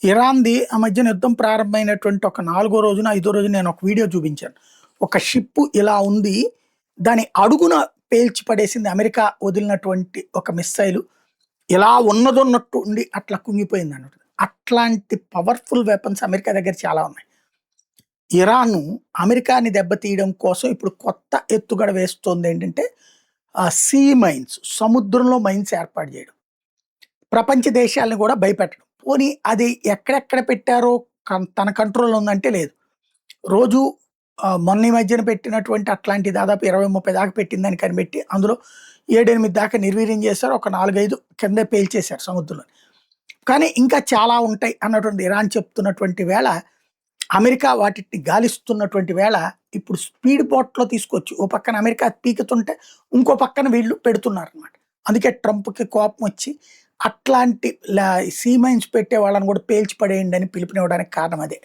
ఇరాన్‌ది ఆ మధ్యన యుద్ధం ప్రారంభమైనటువంటి ఒక నాలుగో రోజున, ఐదో రోజున నేను ఒక వీడియో చూపించాను. ఒక షిప్ ఇలా ఉంది. దాని అడుగున పేల్చి పడేసింది అమెరికా వదిలినటువంటి ఒక మిస్సైలు. ఇలా ఉన్నదున్నట్టు ఉండి అట్లా కుంగిపోయిందన్నట్టు. అట్లాంటి పవర్‌ఫుల్ వెపన్స్ అమెరికా దగ్గర చాలా ఉన్నాయి. ఇరాను అమెరికాని దెబ్బతీయడం కోసం ఇప్పుడు కొత్త ఎత్తుగడ వేస్తోందేంటంటే సీ మైన్స్, సముద్రంలో మైన్స్ ఏర్పాటు చేయడం. ప్రపంచ దేశాలను కూడా భయపెట్టడం. పోనీ అది ఎక్కడెక్కడ పెట్టారో తన కంట్రోల్‌లో ఉందంటే లేదు. రోజు మొన్న ఈ మధ్యన పెట్టినటువంటి అట్లాంటి దాదాపు 20, 30 దాకా పెట్టిందని కనిపెట్టి అందులో 7, 8 దాకా నిర్వీర్యం చేశారు. ఒక 4, 5 కిందే పేల్చేశారు సముద్రంలో. కానీ ఇంకా చాలా ఉంటాయి అన్నటువంటి ఇరాన్ చెప్తున్నటువంటి వేళ, అమెరికా వాటిని గాలిస్తున్నటువంటి వేళ ఇప్పుడు స్పీడ్ బోట్‌లో తీసుకొచ్చి ఓ పక్కన అమెరికా పీకుతుంటే, ఇంకో పక్కన వీళ్ళు పెడుతున్నారనమాట. అందుకే ట్రంప్‌కి కోపమొచ్చి అట్లాంటి సీ మైన్స్ పెట్టే వాళ్ళని కూడా పేల్చి పడేయండి అని పిలుపునివ్వడానికి కారణం అదే.